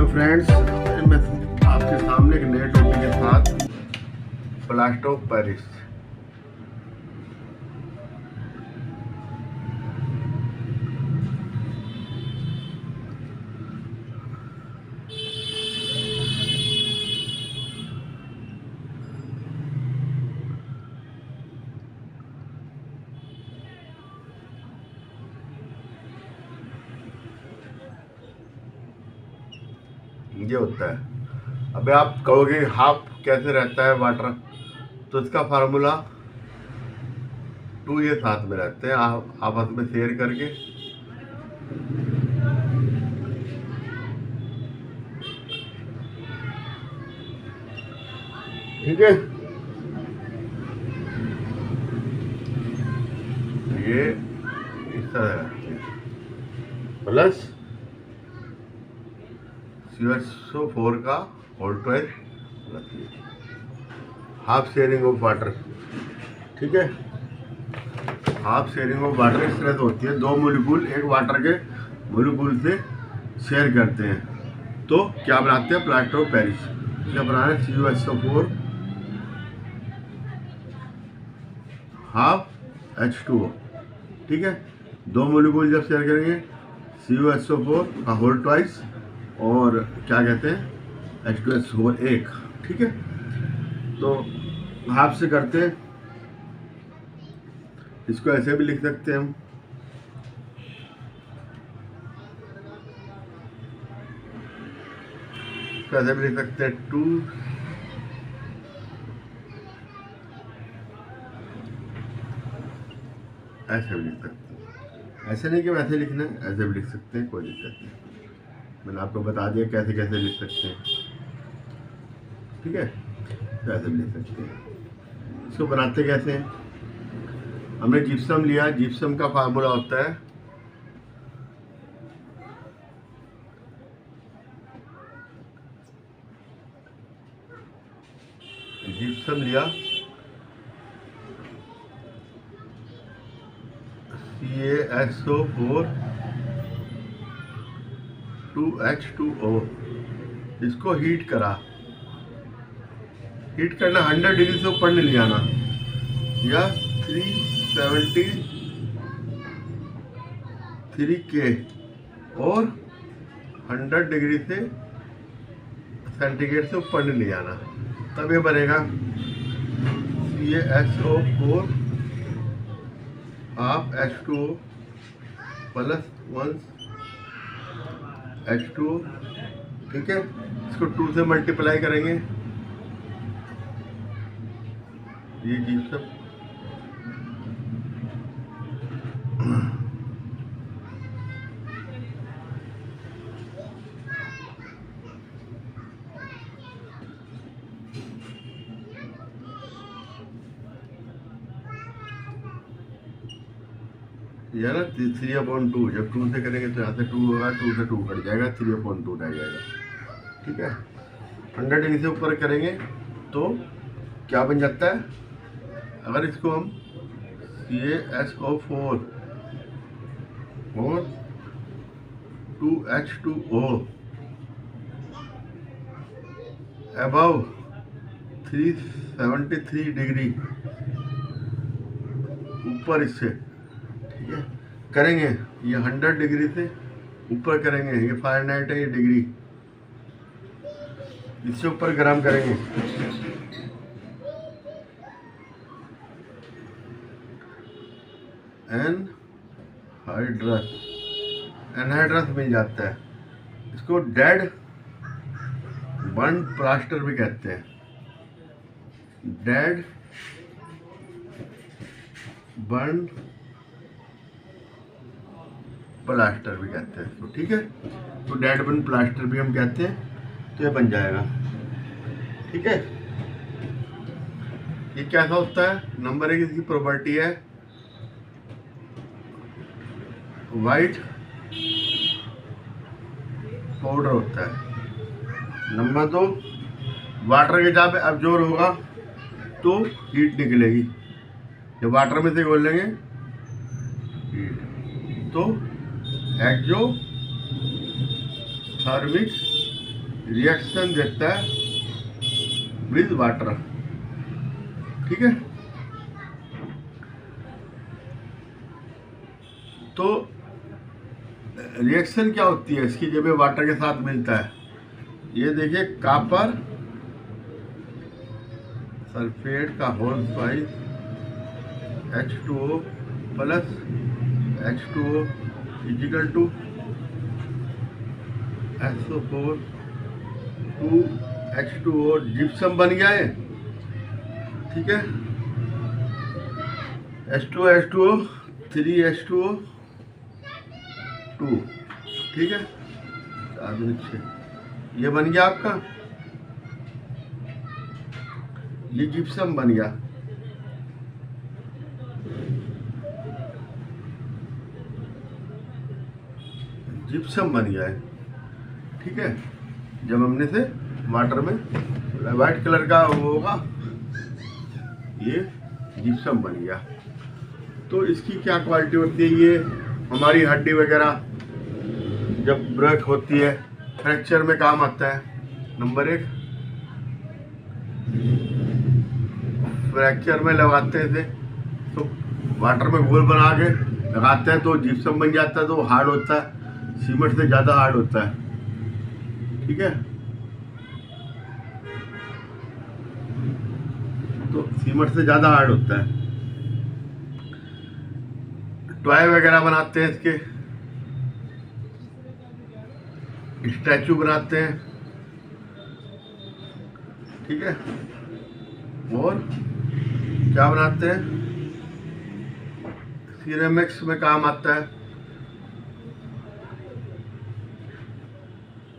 Hello friends, मैं आपके सामने एक नए टॉपिक के साथ प्लास्टर ऑफ पेरिस। ये होता है। अबे आप कहोगे हाफ कैसे रहता है वाटर, तो इसका फार्मूला 2 ये साथ में रहते हैं आपस में शेयर करके। ठीक है, ये इस तरह प्लस CH4 का whole twice half sharing of water. ठीक है, हाफ शेयरिंग ऑफ वाटर इस तरह से होती है। 2 मोलिक्यूल एक वाटर के मोलिक्यूल से शेयर करते हैं तो क्या बनाते हैं, प्लास्टर ऑफ पेरिस। क्या बनाना है, CuSO4 हाफ H2O। ठीक है, 2 मोलिक्यूल जब शेयर करेंगे CuSO4 का होल ट्वाइस और क्या कहते हैं H2SO4 एक। ठीक है, तो हाफ से करते हैं। इसको ऐसे भी लिख सकते हैं हम, ऐसे भी लिख सकते हैं 2 ऐसे भी लिख सकते हैं। ऐसे नहीं कि वैसे लिखना है, ऐसे भी लिख सकते हैं, कोई दिक्कत नहीं। मैंने आपको बता दिया कैसे कैसे लिख सकते हैं। ठीक है, तो ऐसे भी लिख सकते हैं। इसको बनाते कैसे हैं, हमने जिप्सम लिया। जिप्सम का फार्मूला होता है जिप्सम लिया CaSO4 2H2O। इसको हीट करा। हीट करना 100 डिग्री से ऊपर नहीं ले आना, या 373 K और 100 डिग्री से सेंटीग्रेड से ऊपर नहीं ले आना। तब ये बनेगा CaSO4 half H2O plus 1 H2O। ठीक है, इसको 2 से मल्टीप्लाई करेंगे। ये जिप्सम यह ना 3/2। जब 2 से करेंगे तो यहाँ से 2 होगा, 2 से 2 कट जाएगा, 3/2 रह जाएगा। ठीक है, 100 डिग्री से ऊपर करेंगे तो क्या बन जाता है, अगर इसको हम CaSO4 और 2H2O अबव 373 डिग्री ऊपर इससे, ठीक है, करेंगे। ये 100 डिग्री से ऊपर करेंगे, ये फ़ारेनहाइट है, ये डिग्री, इससे ऊपर गर्म करेंगे। एनहाइड्रस मिल जाता है। इसको डेड बर्न प्लास्टर भी कहते हैं। डेड बर्न प्लास्टर भी कहते हैं इसको। ठीक है, तो डेड बर्न प्लास्टर भी हम कहते हैं। तो ये बन जाएगा। ठीक है, ये कैसा होता है, नंबर 1 इसकी प्रॉपर्टी है वाइट पाउडर होता है। नंबर 2, वाटर के जहाँ पे अब्जॉर्ब होगा तो हीट निकलेगी। जब वाटर में से घोलेंगे हीट, तो एक्जोथर्मिक रिएक्शन देता है विद वाटर। ठीक है, तो रिएक्शन क्या होती है इसकी जब ये वाटर के साथ मिलता है। ये देखिए कॉपर सल्फेट का whole size H2O plus H2O equal to SO4 2H2O gypsum बन गया है। ठीक है, H2O 3H2O 2। ठीक है, 4 ये बन गया आपका, ये जिप्सम बन गया। जिप्सम बन गया है। ठीक है, जब हमने से वाटर में वाइट कलर का वो होगा, ये जिप्सम बन गया। तो इसकी क्या क्वालिटी होती है, ये हमारी हड्डी वगैरह जब ब्रेक होती है फ्रैक्चर में काम आता है। नंबर 1, फ्रैक्चर में लगाते हैं तो वाटर में घोल बना के लगाते हैं तो जिप्सम बन जाता है, तो हार्ड होता है, सीमेंट से ज़्यादा हार्ड होता है। ठीक है, तो सीमेंट से ज़्यादा हार्ड होता है। टॉय वगैरह बनाते हैं, इसके स्टैचू बनाते हैं। ठीक है, और क्या बनाते हैं, सिरेमिक्स में काम आता है।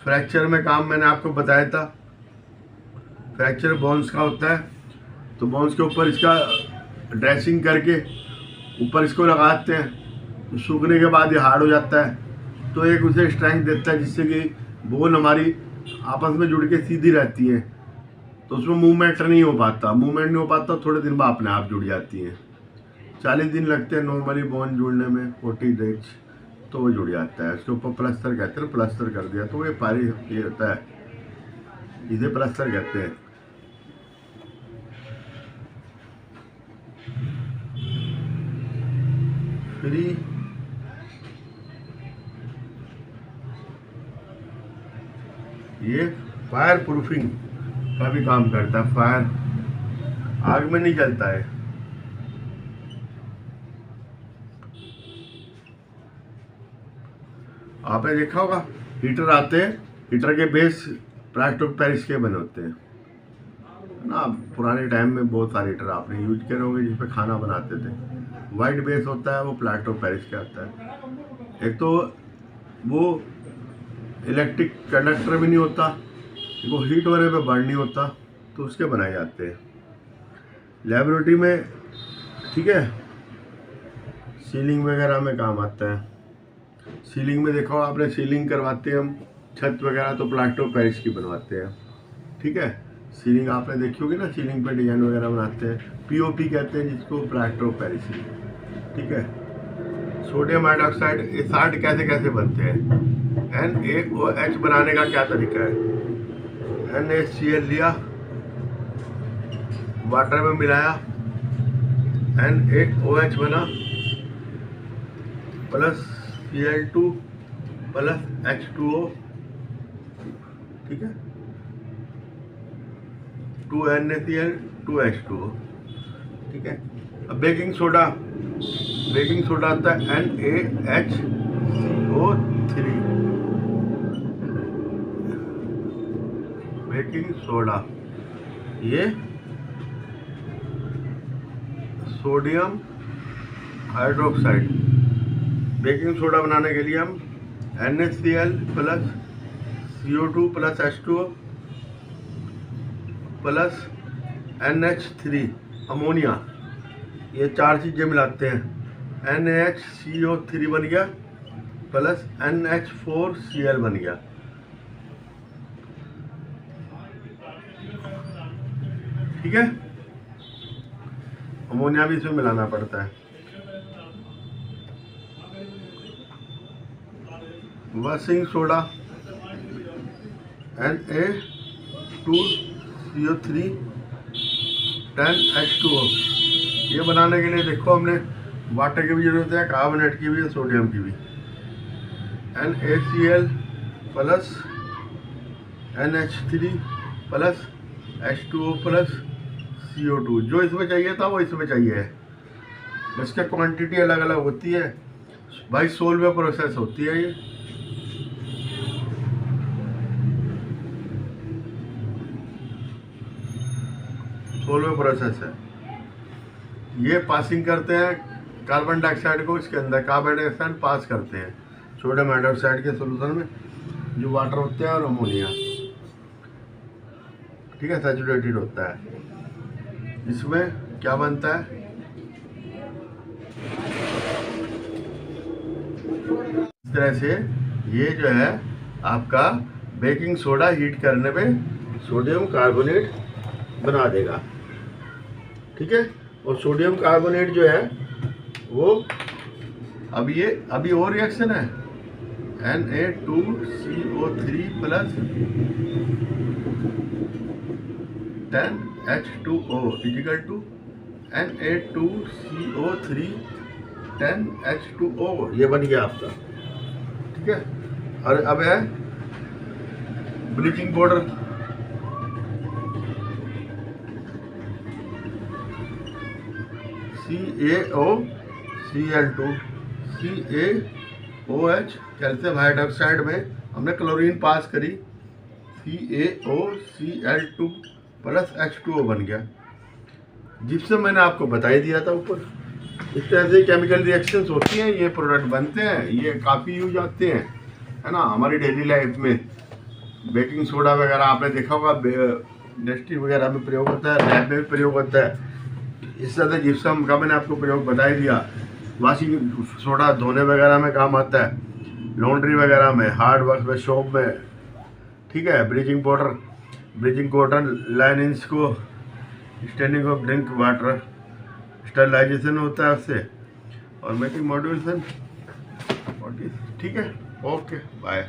फ्रैक्चर में काम मैंने आपको बताया था, फ्रैक्चर बोन्स का होता है, तो बोन्स के ऊपर इसका ड्रेसिंग करके ऊपर इसको लगाते हैं, तो सूखने के बाद ये हार्ड हो जाता है, तो एक उसे स्ट्रेंथ देता है जिससे कि बोन हमारी आपस में जुड़ के सीधी रहती है, तो उसमें मूवमेंट नहीं हो पाता, थोड़े दिन बाद अपने आप जुड़ जाती है। 40 दिन लगते हैं नॉर्मली बोन जुड़ने में, 40 डेज, तो वो जुड़ जाता है। उसके ऊपर प्लास्टर कहते हैं, प्लास्टर कर दिया तो ये होता है, इसे प्लास्टर कहते हैं। फिर ये फायर प्रूफिंग का भी काम करता है, फायर आग में नहीं जलता है। आपने देखा होगा हीटर आते हैं, हीटर के बेस प्लास्टर ऑफ पेरिस के बने होते हैं ना। पुराने टाइम में बहुत सारे हीटर आपने यूज करे होंगे जिसपे खाना बनाते थे। वाइट बेस होता है, वो प्लास्टर ऑफ पेरिस का आता है। एक तो वो इलेक्ट्रिक कंडक्टर भी नहीं होता, वो हीट होने पे बर्न नहीं होता, तो उसके बनाए जाते हैं लेबोरेटरी में। ठीक है, सीलिंग वगैरह में काम आता है। सीलिंग में देखो आपने, सीलिंग करवाते हैं हम छत वगैरह तो प्लास्टर ऑफ पेरिस की बनवाते हैं। ठीक है, सीलिंग आपने देखी होगी ना, सीलिंग पे डिजाइन वगैरह बनाते हैं, पीओपी कहते हैं जिसको, प्लास्टर ऑफ पेरिस। ठीक है, सोडियम हाइड्रोक्साइड, ये साल्ट कैसे कैसे बनते हैं, NaOH बनाने का क्या तरीका है। NaCl लिया, वाटर में मिलाया, NaOH बना, प्लस Cl2 प्लस H2O। ठीक है, 2NaCl 2H2O। ठीक है, अब बेकिंग सोडा आता है NaHCO3। बेकिंग सोडा, ये सोडियम हाइड्रोक्साइड। बेकिंग सोडा बनाने के लिए हम NaCl plus CO2 plus H2O plus NH3 ammonia, ये 4 चीज़ें मिलाते हैं। NaHCO3 बन गया प्लस NH4Cl बन गया। ठीक है, अमोनिया भी इसमें मिलाना पड़ता है। Washing soda Na2CO3 10H2O। ये बनाने के लिए देखो हमने वाटर की भी जरूरत है, कार्बोनेट की भी है, सोडियम की भी। NaCl plus NH3 plus H2O plus CO2। जो इसमें चाहिए था वो इसमें चाहिए है, बस क्या क्वांटिटी अलग अलग होती है भाई। 16वें प्रोसेस होती है ये। सोलवें प्रोसेस है ये। पासिंग करते हैं कार्बन डाइऑक्साइड को इसके अंदर, कार्बन डाइऑक्साइड पास करते हैं सोडियम हाइड्रोक्साइड के सोल्यूशन में, जो वाटर होते हैं और अमोनिया, ठीक है, सैचुरेटेड होता है। इसमें क्या बनता है, इस तरह से ये जो है आपका बेकिंग सोडा हीट करने पे सोडियम कार्बोनेट बना देगा, ठीक है। और सोडियम कार्बोनेट जो है वो अभी और रिएक्शन है, Na2CO3 plus 10H2O equal to Na2CO3 10H2O। ये बन गया आपका, ठीक है। और अब है bleaching powder, CaOCl2 CaOH calcium hydroxide में हमने क्लोरीन पास करी, CaOCl2 प्लस H2O बन गया। जिप्सम मैंने आपको बता ही दिया था ऊपर। इस तरह से केमिकल रिएक्शंस होती हैं, ये प्रोडक्ट बनते हैं, ये काफ़ी यूज आते हैं, है ना, हमारी डेली लाइफ में। बेकिंग सोडा वगैरह आपने देखा होगा, इंडस्ट्री वगैरह में प्रयोग होता है, लैब में भी प्रयोग होता है। इस तरह से जिप्सम का मैंने आपको प्रयोग बता ही दिया। वॉशिंग सोडा धोने वगैरह में काम आता है, लॉन्ड्री वगैरह में, हार्ड वर्क में, शॉप में, ठीक है। ब्लीचिंग कॉटन लाइनिंग्स को standing of drink water sterilisation होता है उससे, और मेकिंग मॉड्यूल्स, ठीक है। Okay bye.